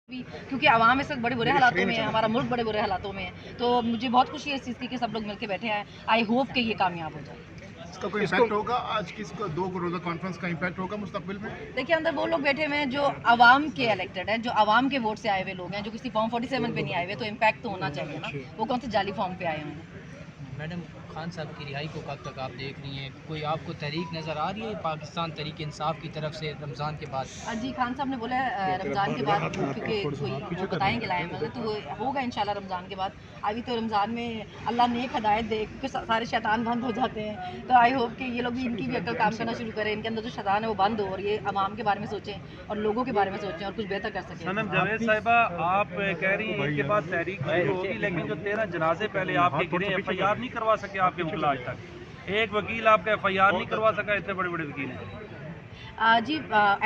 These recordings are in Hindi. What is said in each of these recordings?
भी, क्योंकि आवाम इस वक्त बड़े बुरे हालातों में है, हमारा मुल्क बड़े बुरे हालातों में है। तो मुझे बहुत खुशी है इस चीज़ की कि सब लोग मिलकर बैठे हैं। आई होप कि ये कामयाब हो जाए। इसका कोई इम्पैक्ट होगा आज की इसको 2 रोज़ा कॉन्फ्रेंस का इम्पैक्ट होगा मुस्तकबिल में? देखिए, अंदर वो लोग बैठे हुए हैं जो आवाम के इलेक्टेड हैं, जो आवाम के वोट से आए हुए लोग हैं, जो किसी फॉर्म 47 पे नहीं आए हुए, तो इम्पैक्ट तो होना चाहिए ना। वो कौन से जाली फॉर्म पे आए हुए हैं। मैडम, खान साहब की रिहाई को कब तक आप देख रही हैं? कोई आपको तहरीक नज़र आ रही है पाकिस्तान तहरीक इंसाफ की तरफ से रमज़ान के बाद? जी, खान साहब ने बोला है रमज़ान के बाद, क्योंकि कोई वो बताएंगे लाए मतलब तो होगा इंशाल्लाह रमज़ान के बाद। अभी तो रमज़ान में अल्लाह नेक हदायत दे, क्योंकि सारे शैतान बंद हो जाते हैं। तो आई होप कि ये लोग भी इनकी भी अक्ल काम करना शुरू करें, इनके अंदर जो शैतान है वो बंद हो और ये आवाम के बारे में सोचें और लोगों के बारे में सोचें और कुछ बेहतर कर सकें। सनम जावेद साहिबा, आप कह रही हैं इसके बाद तहरीक शुरू होगी, लेकिन जो 13 जनाजे पहले आपके गिरे FIR नहीं करवा सके आपके वकील आज तक। एक वकील आपका FIR नहीं करवा सका, इतने बड़े बड़े वकील हैं। जी,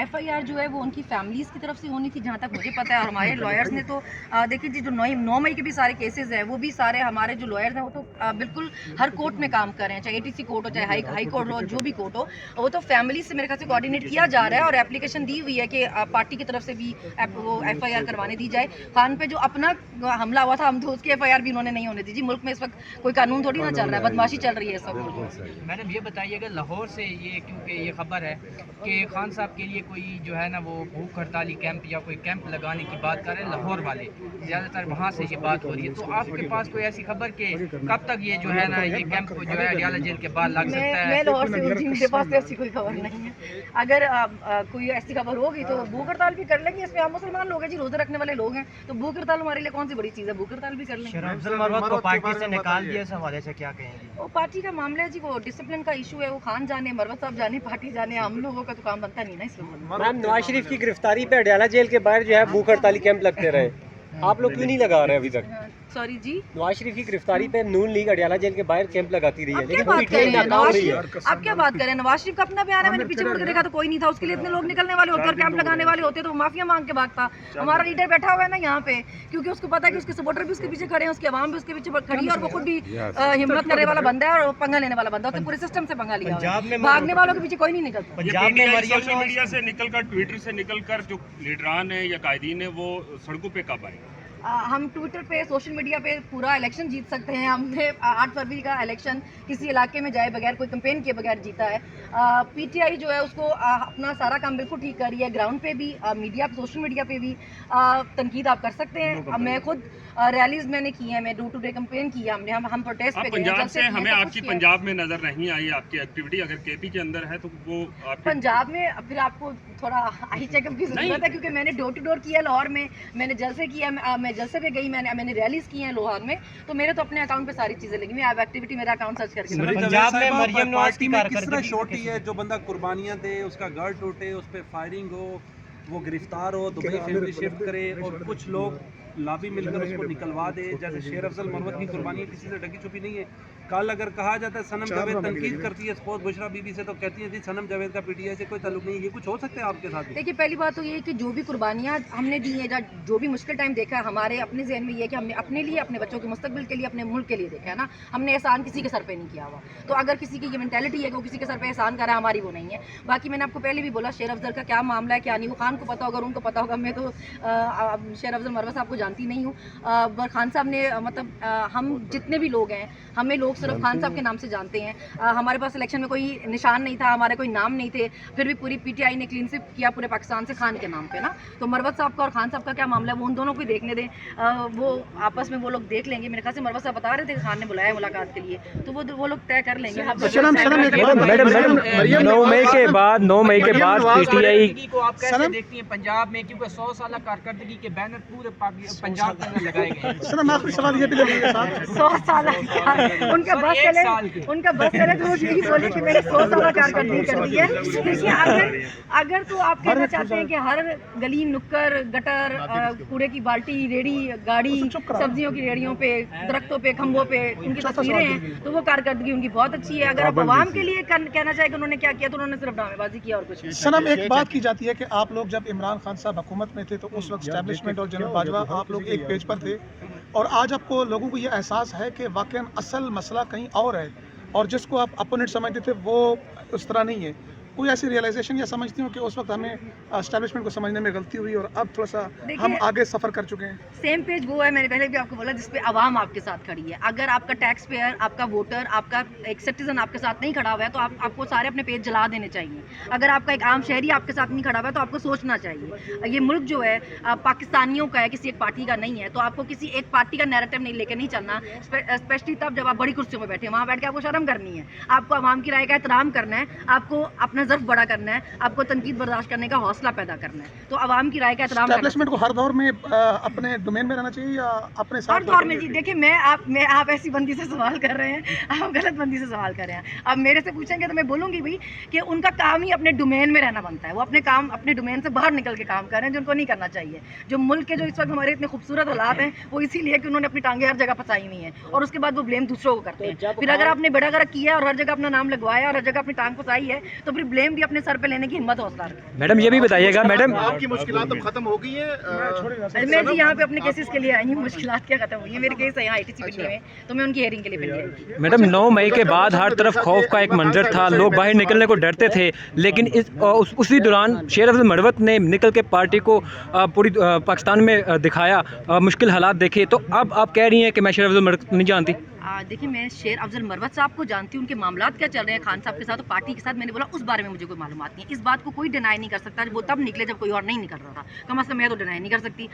FIR जो है वो उनकी फैमिलीज़ की तरफ से होनी थी, जहाँ तक मुझे पता है। और हमारे लॉयर्स ने तो देखिए जी, जो 9 मई के भी सारे केसेस हैं वो भी सारे हमारे जो लॉयर्स हैं वो तो बिल्कुल हर कोर्ट में काम कर रहे हैं, चाहे ATC कोर्ट हो, चाहे हाई कोर्ट हो, जो भी कोर्ट हो, वो तो फैमिली से मेरे ख्याल से कोऑर्डिनेट किया जा रहा है और एप्लीकेशन दी हुई है कि पार्टी की तरफ से भी वो FIR करवाने दी जाए। खान पे जो अपना हमला हुआ था, हम तो उसकी FIR भी उन्होंने नहीं होने दी जी। मुल्क में इस वक्त कोई कानून थोड़ी ना चल रहा है, बदमाशी चल रही है इस वक्त। मैडम, ये बताइएगा लाहौर से ये, क्योंकि ये खबर है कि खान साहब के लिए कोई जो है ना वो भूख हड़ताली कैंप या कोई कैंप लगाने की बात कर रहे हैं लाहौर वाले, ज़्यादातर वहाँ से ये बात हो रही है। तो आपके पास कोई ऐसी खबर कि कब तक ये जो है ना ये कैंप जो है अडियाला जेल के बाद लग सकता है? मैं लाहौर से हूँ जी, मेरे पास तो ऐसी कोई खबर नहीं है। अगर कोई ऐसी खबर होगी तो भूख हड़ताल भी कर लेंगे। इसमें हम मुसलमान लोग हैं जी, रोजे रखने वाले लोग हैं, तो भूख हड़ताल हमारे लिए कौन सी बड़ी चीज़ है, भूख हड़ताल भी कर लेंगे। शराफत मरवत को पार्टी से निकाल दिया, इस हवाले से क्या कहेंगे? वो पार्टी का मामला है जी, वो डिसिप्लिन का इशू है। वो खान जाने, मरवत साहब जाने, पार्टी जाने, हम लोगों का तो काम बनता नहीं ना इसमें। मैम, नवाज शरीफ की गिरफ्तारी पे अडियाला जेल के बाहर जो है भूख हड़ताली कैंप लगते रहे, आप लोग क्यों नहीं लगा रहे अभी तक? सॉरी जी, नवाज शरीफ की गिरफ्तारी पे नून लीग अडियाला जेल के बाहर कैंप लगाती रही है, लेकिन बात कर रहे हैं नवाज रही है। शरीफ, आप क्या बात कर रहे हैं? नवाज शरीफ का अपना बयान है, मैंने पीछे मुड़ के देखा तो कोई नहीं था। उसके लिए इतने लोग निकलने वाले होते और कैंप लगाने वाले होते तो माफिया मांग के भागता। हमारा लीडर बैठा हुआ है ना यहाँ पे, क्योंकि उसको पता है कि उसके सपोर्टर भी उसके पीछे खड़े हैं, उसकी आवाम भी उसके पीछे खड़ी है और वो खुद भी हिम्मत करने वाला बंदा है और पंगा लेने वाला बंदा है। उसने पूरे सिस्टम से पंगा लिया है, भागने वालों के पीछे कोई नहीं निकलता। पंजाब में सोशल मीडिया से निकलकर, ट्विटर से निकलकर जो लीडरान है या कायदीन है वो सड़कों पे कब आए? हम ट्विटर पे, सोशल मीडिया पे पूरा इलेक्शन जीत सकते हैं। हमने 8 फरवरी का इलेक्शन किसी इलाके में जाए बगैर, कोई कैंपेन किए बगैर जीता है। PTI जो है उसको अपना सारा काम बिल्कुल ठीक कर रही है, ग्राउंड पे भी, मीडिया पे, सोशल मीडिया पे भी तनकीद आप कर सकते हैं। मैं खुद रैलीज मैंने की है, मैं डोर टू डे कैंपेन किया हमने, हम प्रोटेस्ट पे गए। पंजाब से हमें आपकी पंजाब में नजर नहीं आई आपकी एक्टिविटी, अगर KP के अंदर है तो वो पंजाब में फिर आपको थोड़ा आई चेकअप की जरूरत है, क्योंकि मैंने डोर टू डोर किया लाहौर में, मैंने जलसे किया, मैं जलसे पे गई, मैंने रैलीज की हैं लाहौर में, तो मेरे तो अपने अकाउंट पे सारी चीजें लगी। मैं अब एक्टिविटी मेरा अकाउंट सर्च करके पंजाब में मरियम नवाज की कारकर्दगी छोटी है, जो बंदा कुर्बानियां दे, उसका घर टूटे, उस पर फायरिंग हो, वो गिरफ्तार हो, दुबई फैमिली शिफ्ट करे और कुछ लोग लाबी मिलकर उसको निकलवा दे, जैसे शेर अफजल मरवत की कुर्बानी किसी से ढकी छुपी नहीं है। कल अगर कहा जाता है सनम जावेद तनकीद करती है स्पोर्ट बुशरा बीबी से, तो कहती है जी सनम जावेद का PTI से कोई ताल्लुक नहीं है। ये कुछ हो सकता है आपके साथ? देखिए, पहली बात तो ये है कि जो भी कुर्बानियाँ हमने दी हैं, जो भी मुश्किल टाइम देखा है, हमारे अपने जहन में ये है कि हमने अपने लिए, अपने बच्चों के मुस्तकबिल के लिए, अपने मुल्क के लिए देखा है ना। हमने एहसान किसी के सर पे नहीं किया हुआ। तो अगर किसी की ये मेंटालिटी है कि वो किसी के सर पे एहसान कर रहा है, हमारी वो नहीं है। बाकी मैंने आपको पहले भी बोला, शेर अफजल का क्या मामला है क्या नहीं, वो खान को पता होगा, उनको पता होगा। मैं तो शेर अफजल मरवत साहब को जानती नहीं हूँ, पर खान साहब ने मतलब हम जितने भी लोग हैं, हमें लोग सिर्फ खान साहब के नाम से जानते हैं। हमारे पास इलेक्शन में कोई निशान नहीं था, हमारे कोई नाम नहीं थे, फिर भी पूरी PTI ने क्लीन स्वीप किया पूरे पाकिस्तान से खान के नाम पे ना। तो मरवत साहब का और खान साहब का क्या मामला है वो उन दोनों को देखने दें, वो आपस में वो लोग देख लेंगे। मेरे ख्याल से मरवत साहब बता रहे थे कि खान ने बुलाया मुलाकात के लिए, तो वो लोग तय कर लेंगे। 9 मई के बाद PTI को आप कैसे देखती हैं पंजाब में, क्योंकि 100 साल कारकर्दगी के बैनर पूरे पंजाब के अंदर लगाए गए हैं? 100 साल उनका बस चले तो वो यही बोले कि मैंने 100 साल कारकर्दगी कर दी है। देखिए, अगर तो आप कहना चाहते हैं कि हर गली, नुक्कड़, गटर, कूड़े की बाल्टी, रेड़ी, गाड़ी, सब्जियों की रेड़ियों पे, दरख्तों पे, खंभों पे उनकी तस्वीरें हैं, तो वो कारकर्दगी उनकी बहुत अच्छी है। अगर आप आवाम के लिए कहना चाहे कि उन्होंने क्या किया, तो उन्होंने सिर्फ ड्रामेबाजी किया और कुछ नहीं। सनम, एक बात की जाती है कि आप लोग जब इमरान खान साहब हुकूमत में थे तो उस वक्त एस्टैब्लिशमेंट और जनरल बाजवा आप लोग एक पेज पर थे, और आज आपको लोगों को ये एहसास है कि वाकई असल मसला कहीं और है और जिसको आप अपोनेंट समझते थे वो उस तरह नहीं है। कोई ऐसी रियलाइजेशन या समझती हूँ कि उस वक्त हमें एस्टेब्लिशमेंट को समझने में गलती हुई और अब थोड़ा सा देखिए, हम आगे सफ़र कर चुके हैं? सेम पेज वो है, मैंने पहले भी आपको बोला, जिसपे आवाम आपके साथ खड़ी है। अगर आपका टैक्स पेयर, आपका वोटर, आपका एक सिटीजन आपके साथ नहीं खड़ा हुआ है तो आपको सारे अपने पेज जला देने चाहिए। अगर आपका एक आम शहरी आपके साथ नहीं खड़ा हुआ है तो आपको सोचना चाहिए। ये मुल्क जो है पाकिस्तानियों का है, किसी एक पार्टी का नहीं है। तो आपको किसी एक पार्टी का नैरेटिव नहीं लेके नहीं चलना, स्पेशली तब जब आप बड़ी कुर्सियों में बैठे हैं। वहाँ बैठ के आपको शर्म करनी है, आपको आवाम की राय का एहतराम करना है, आपको अपना ज़र्फ बड़ा करना है, आपको तनकीद बर्दाश्त करने का हौसला पैदा करना है। तो आवाम की राय का एहतराम एस्टेब्लिशमेंट को हर दौर में अपने डोमेन में रहना चाहिए या अपने साथ हर दौर में। जी देखिए, आप ऐसी बंदी से सवाल कर रहे हैं, आप गलत बंदी से सवाल कर रहे हैं। अब मेरे से पूछेंगे तो मैं बोलूँगी भी कि उनका काम ही अपने डोमेन में रहना बनता है। वो अपने डोमेन से बाहर निकल के काम कर रहे हैं, जिनको नहीं करना चाहिए। जो मुल्क के जो इस वक्त हमारे इतने खूबसूरत हालात हैं वो इसीलिए कि उन्होंने अपनी टांगे हर जगह फंसाई हुई हैं और उसके बाद वो ब्लेम दूसरों को करते हैं। फिर अगर आपने बेड़ा गर्क किया और हर जगह अपना नाम लगवाया और हर जगह अपनी टांग फंसाई है तो फिर ब्लेम भी अपने सर पे लेने की हिम्मत हौसला रखें। मैडम ये भी बताइएगा, मैडम आपकी मुश्किलात तो खत्म हो गई है। मैं जी यहाँ पे अपने केसेस के लिए आई हूँ। मुश्किलात क्या खत्म हुई है, मेरे केस है यहाँ ITC पिंडी में, तो मैं उनकी हेयरिंग के लिए पिंडी आई थी। मैडम 9 मई के बाद हर तरफ खौफ का एक मंजर था, लोग बाहर निकलने को डरते थे, लेकिन उसी दौरान शेर अफजल मरवत ने निकल के पार्टी को पूरी पाकिस्तान में दिखाया, मुश्किल हालात देखे। तो अब आप कह रही हैं कि मैं शेर अफजल मरवत नहीं जानती? देखिए, मैं शेर अफजल मरवत साहब को जानती हूँ, उनके मामलात क्या चल रहे हैं खान साहब के साथ और पार्टी के साथ। मैंने बोला उस बारे में मुझे कोई मालूमात नहीं है। इस बात को कोई डिनाई नहीं कर सकता, वो तब निकले जब कोई और नहीं निकल रहा था। कम अज़ कम मैं तो डिनाई नहीं कर सकती।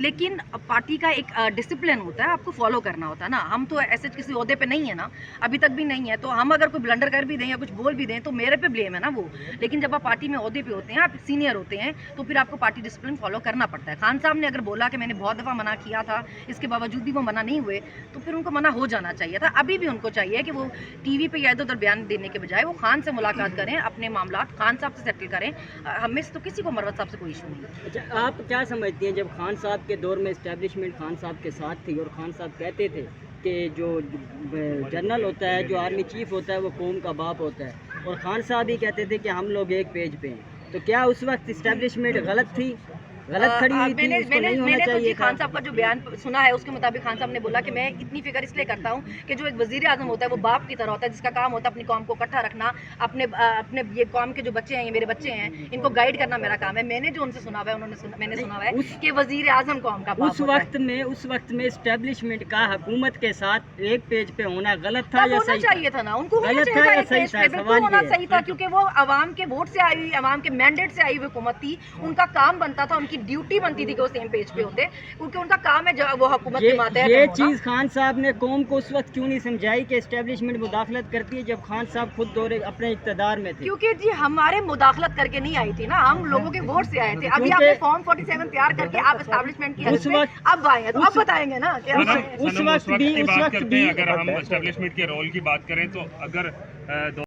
लेकिन पार्टी का एक डिसिप्लिन होता है, आपको फॉलो करना होता है ना। हम तो ऐसे किसी ओहदे पे नहीं है ना, अभी तक भी नहीं है। तो हम अगर कोई ब्लंडर कर भी दें या कुछ बोल भी दें तो मेरे पे ब्लेम है ना वो। लेकिन जब आप पार्टी में ओहदे पे होते हैं, आप सीनियर होते हैं, तो फिर आपको पार्टी डिसिप्लिन फॉलो करना पड़ता है। खान साहब ने अगर बोला कि मैंने बहुत दफ़ा मना किया था, इसके बावजूद भी वो मना नहीं हुए, तो फिर उनको मना हो जाना चाहिए था। अभी भी उनको चाहिए कि वो टीवी पे या इधर उधर बयान देने के बजाय वो खान से मुलाकात करें, अपने मामलात खान साहब से सेटल करें। हमें तो किसी को मरवत साहब से कोई इशू नहीं है। अच्छा, आप क्या समझती हैं, जब खान साहब के दौर में इस्टेब्लिशमेंट खान साहब के साथ थी और खान साहब कहते थे कि जो जनरल होता है, जो आर्मी चीफ होता है, वो कौम का बाप होता है, और खान साहब ही कहते थे कि हम लोग एक पेज पे हैं, तो क्या उस वक्त इस्टेब्लिशमेंट गलत थी, गलत खड़ी हुई थी? इसको नहीं होना चाहिए था? खान साहब का जो बयान सुना है उसके मुताबिक खान साहब ने बोला कि मैं इतनी फिक्र इसलिए करता हूँ कि जो एक वजीर आजम होता है वो बाप की तरह होता है, जिसका काम होता है अपनी कौम को इकट्ठा रखना, अपने ये कौम के जो बच्चे हैं, ये मेरे बच्चे हैं, इनको गाइड करना मेरा काम है। मैंने जो उनसे सुना हुआ है, मैंने सुना हुआ है कि वजीर आजम कौम का बाप उस वक्त में इस्टेब्लिशमेंट का हुकूमत के साथ एक पेज पे होना गलत था या सही चाहिए था ना? उनको गलत था या सही था? बिल्कुल होना सही था, क्योंकि वो अवाम के वोट से आई हुई, अवाम के मैंडेट से आई हुई हुकूमत थी। उनका काम बनता था, उनकी ड्यूटी बनती थी कि वो सेम पेज पे होते, क्योंकि उनका काम है वो हुकूमत के मातहत ये होना। चीज़ खान साहब ने कौम को उस वक्त क्यों नहीं समझाई कि एस्टेब्लिशमेंट मुदाखलत करती है, जब खान साहब खुद दौरे अपने इक़्तिदार में थे? क्योंकि जी हमारे मुदाखलत करके नहीं आई थी ना, हम लोगों के वोट से आए थे। अभी आपने फॉर्म 47 तैयार करके आप एस्टेब्लिशमेंट की उस वक्त अब आए हैं, तो अब बताएंगे ना कि उस वक्त भी अगर हम एस्टेब्लिशमेंट के रोल की बात करें तो अगर